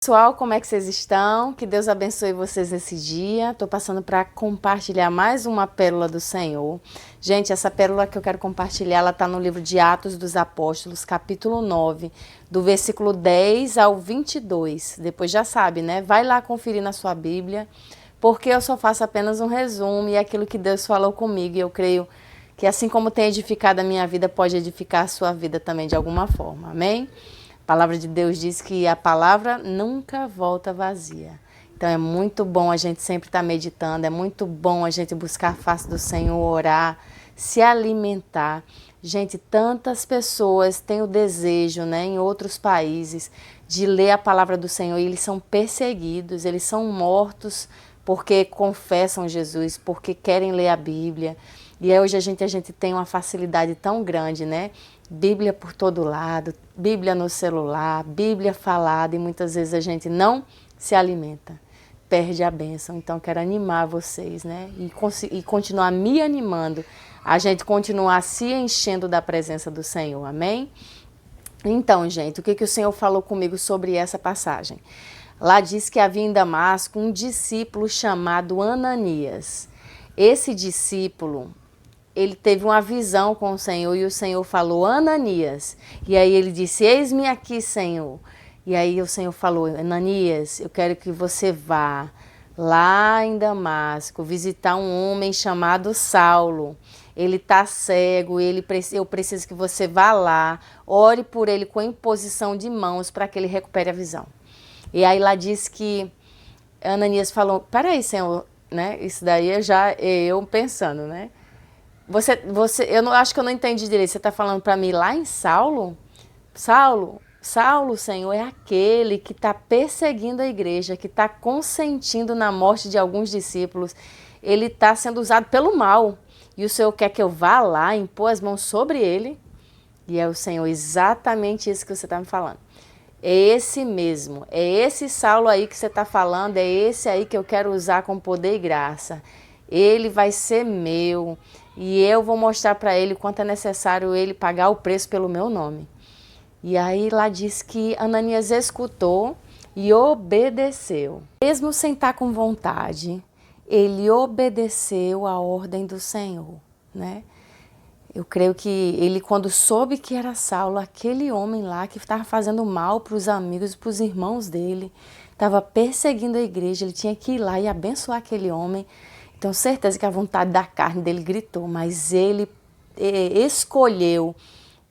Pessoal, como é que vocês estão? Que Deus abençoe vocês nesse dia. Estou passando para compartilhar mais uma pérola do Senhor. Gente, essa pérola que eu quero compartilhar, ela está no livro de Atos dos Apóstolos, capítulo 9, do versículo 10 ao 22. Depois já sabe, né? Vai lá conferir na sua Bíblia, porque eu só faço apenas um resumo e é aquilo que Deus falou comigo. E eu creio que assim como tem edificado a minha vida, pode edificar a sua vida também de alguma forma. Amém? A palavra de Deus diz que a palavra nunca volta vazia. Então é muito bom a gente sempre estar meditando, é muito bom a gente buscar a face do Senhor, orar, se alimentar. Gente, tantas pessoas têm o desejo, né, em outros países, de ler a palavra do Senhor e eles são perseguidos, eles são mortos porque confessam Jesus, porque querem ler a Bíblia. E hoje a gente tem uma facilidade tão grande, né? Bíblia por todo lado, Bíblia no celular, Bíblia falada, e muitas vezes a gente não se alimenta, perde a bênção. Então quero animar vocês, né? E continuar me animando, a gente continuar se enchendo da presença do Senhor, amém? Então, gente, o que o Senhor falou comigo sobre essa passagem? Lá diz que havia em Damasco um discípulo chamado Ananias. Esse discípulo, ele teve uma visão com o Senhor e o Senhor falou, Ananias. E aí ele disse, eis-me aqui, Senhor. E aí o Senhor falou, Ananias, eu quero que você vá lá em Damasco visitar um homem chamado Saulo. Ele está cego, eu preciso que você vá lá, ore por ele com imposição de mãos para que ele recupere a visão. E aí lá diz que Ananias falou, peraí, Senhor, né? Isso daí eu pensando, né? Eu não acho que eu não entendi direito. Você está falando para mim lá em Saulo? Saulo, Senhor, é aquele que está perseguindo a igreja, que está consentindo na morte de alguns discípulos. Ele está sendo usado pelo mal. E o Senhor quer que eu vá lá, impor as mãos sobre ele? E é o Senhor, exatamente isso que você está me falando. É esse mesmo, é esse Saulo aí que você está falando, é esse aí que eu quero usar com poder e graça. Ele vai ser meu e eu vou mostrar para ele o quanto é necessário ele pagar o preço pelo meu nome. E aí lá diz que Ananias escutou e obedeceu. Mesmo sem estar com vontade, ele obedeceu a ordem do Senhor, né? Eu creio que ele, quando soube que era Saulo, aquele homem lá que estava fazendo mal para os amigos, para os irmãos dele, estava perseguindo a igreja, ele tinha que ir lá e abençoar aquele homem. Tenho certeza que a vontade da carne dele gritou, mas ele escolheu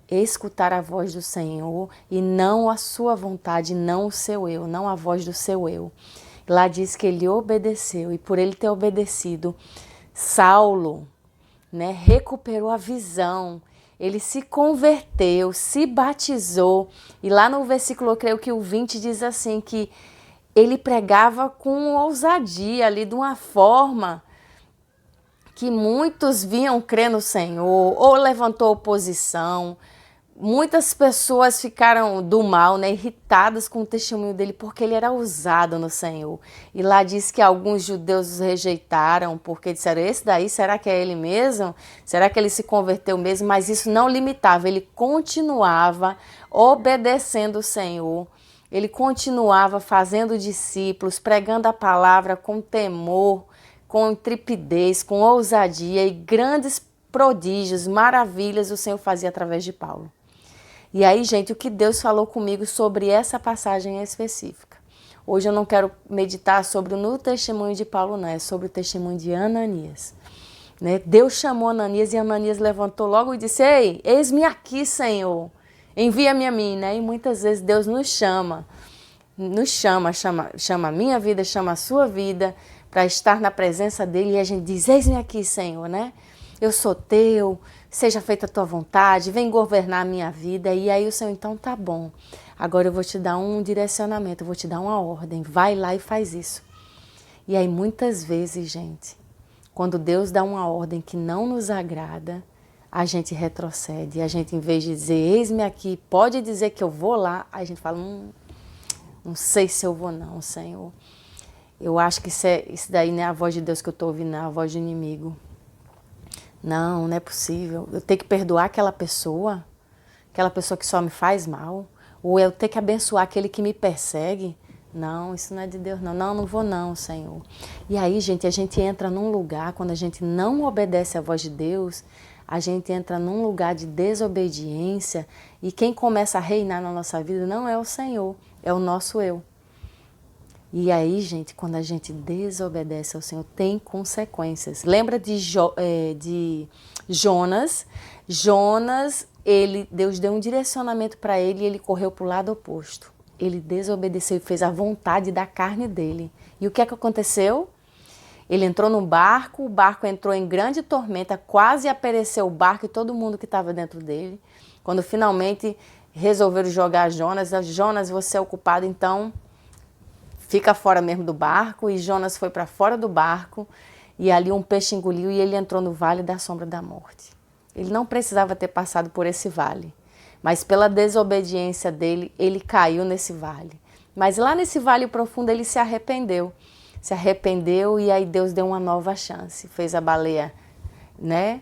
escutar a voz do Senhor e não a sua vontade, não o seu eu, não a voz do seu eu. Lá diz que ele obedeceu e por ele ter obedecido, Saulo, né, recuperou a visão, ele se converteu, se batizou. E lá no versículo, eu creio que o 20 diz assim, que ele pregava com ousadia ali, de uma forma que muitos vinham crer no Senhor, ou levantou oposição. Muitas pessoas ficaram do mal, né, irritadas com o testemunho dele, porque ele era ousado no Senhor. E lá diz que alguns judeus os rejeitaram, porque disseram, esse daí, será que é ele mesmo? Será que ele se converteu mesmo? Mas isso não limitava, ele continuava obedecendo o Senhor. Ele continuava fazendo discípulos, pregando a palavra com temor, com intrepidez, com ousadia, e grandes prodígios, maravilhas o Senhor fazia através de Paulo. E aí, gente, o que Deus falou comigo sobre essa passagem específica. Hoje eu não quero meditar sobre no testemunho de Paulo, não, é sobre o testemunho de Ananias. Né? Deus chamou Ananias e Ananias levantou logo e disse, ei, eis-me aqui, Senhor, envia-me a mim. Né? E muitas vezes Deus nos chama a minha vida, chama a sua vida para estar na presença dele e a gente diz, eis-me aqui, Senhor, né? Eu sou teu, seja feita a tua vontade, vem governar a minha vida. E aí o Senhor, então tá bom, agora eu vou te dar um direcionamento, eu vou te dar uma ordem, vai lá e faz isso. E aí muitas vezes, gente, quando Deus dá uma ordem que não nos agrada, a gente retrocede, a gente em vez de dizer, eis-me aqui, pode dizer que eu vou lá, a gente fala, não sei se eu vou não, Senhor. Eu acho que isso daí não é a voz de Deus que eu estou ouvindo, não é a voz do inimigo. Não, não é possível. Eu tenho que perdoar aquela pessoa que só me faz mal. Ou eu tenho que abençoar aquele que me persegue. Não, isso não é de Deus, não. Não, não vou não, Senhor. E aí, gente, a gente entra num lugar, quando a gente não obedece à voz de Deus, a gente entra num lugar de desobediência e quem começa a reinar na nossa vida não é o Senhor, é o nosso eu. E aí, gente, quando a gente desobedece ao Senhor, tem consequências. Lembra de Jonas? Jonas, Deus deu um direcionamento para ele e ele correu para o lado oposto. Ele desobedeceu e fez a vontade da carne dele. E o que é que aconteceu? Ele entrou no barco, o barco entrou em grande tormenta, quase a pereceu o barco e todo mundo que estava dentro dele. Quando finalmente resolveram jogar Jonas, Jonas, você é o culpado, então fica fora mesmo do barco. E Jonas foi para fora do barco e ali um peixe engoliu e ele entrou no vale da sombra da morte. Ele não precisava ter passado por esse vale, mas pela desobediência dele, ele caiu nesse vale. Mas lá nesse vale profundo ele se arrependeu e aí Deus deu uma nova chance. Fez a baleia, né,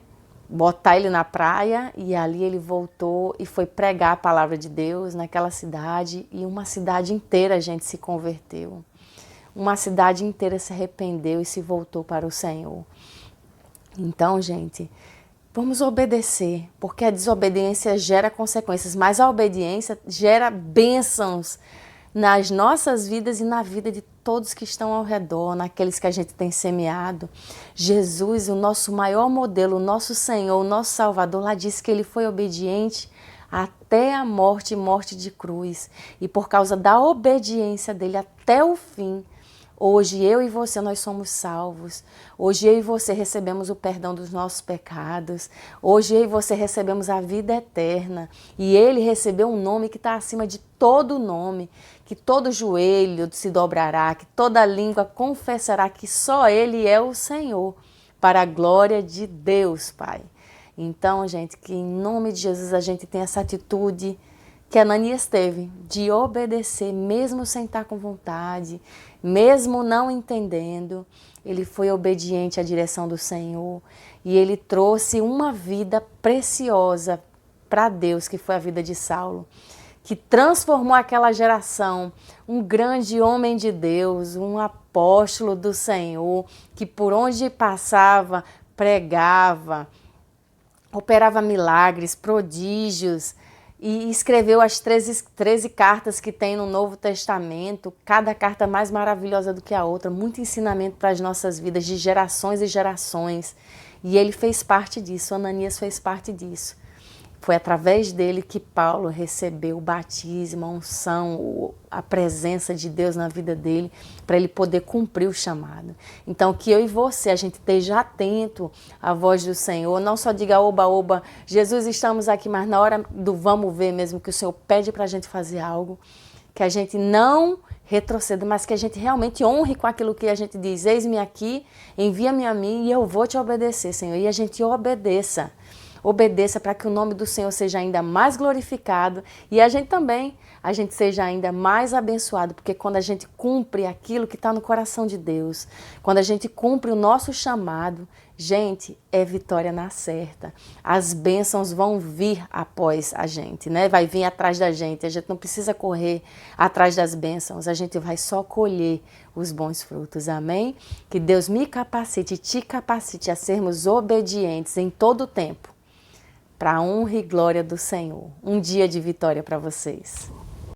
botar ele na praia e ali ele voltou e foi pregar a palavra de Deus naquela cidade e uma cidade inteira, gente, se converteu. Uma cidade inteira se arrependeu e se voltou para o Senhor. Então, gente, vamos obedecer, porque a desobediência gera consequências, mas a obediência gera bênçãos nas nossas vidas e na vida de todos que estão ao redor, naqueles que a gente tem semeado. Jesus, o nosso maior modelo, o nosso Senhor, o nosso Salvador, lá disse que ele foi obediente até a morte, morte de cruz. E por causa da obediência dele até o fim, hoje eu e você, nós somos salvos. Hoje eu e você recebemos o perdão dos nossos pecados. Hoje eu e você recebemos a vida eterna. E ele recebeu um nome que está acima de todo nome, que todo joelho se dobrará, que toda língua confessará que só ele é o Senhor, para a glória de Deus, Pai. Então, gente, que em nome de Jesus a gente tenha essa atitude que Ananias teve, de obedecer, mesmo sem estar com vontade, mesmo não entendendo. Ele foi obediente à direção do Senhor e ele trouxe uma vida preciosa para Deus, que foi a vida de Saulo, que transformou aquela geração, um grande homem de Deus, um apóstolo do Senhor, que por onde passava, pregava, operava milagres, prodígios, e escreveu as 13 cartas que tem no Novo Testamento, cada carta mais maravilhosa do que a outra, muito ensinamento para as nossas vidas, de gerações e gerações. E ele fez parte disso, Ananias fez parte disso. Foi através dele que Paulo recebeu o batismo, a unção, a presença de Deus na vida dele, para ele poder cumprir o chamado. Então, que eu e você, a gente esteja atento à voz do Senhor, não só diga oba, oba, Jesus, estamos aqui, mas na hora do vamos ver mesmo, que o Senhor pede para a gente fazer algo, que a gente não retroceda, mas que a gente realmente honre com aquilo que a gente diz, eis-me aqui, envia-me a mim e eu vou te obedecer, Senhor, e a gente obedeça. Obedeça para que o nome do Senhor seja ainda mais glorificado e a gente seja ainda mais abençoado, porque quando a gente cumpre aquilo que está no coração de Deus, quando a gente cumpre o nosso chamado, gente, é vitória na certa. As bênçãos vão vir após a gente, né? Vai vir atrás da gente, a gente não precisa correr atrás das bênçãos, a gente vai só colher os bons frutos, amém? Que Deus me capacite e te capacite a sermos obedientes em todo o tempo, para a honra e glória do Senhor. Um dia de vitória para vocês.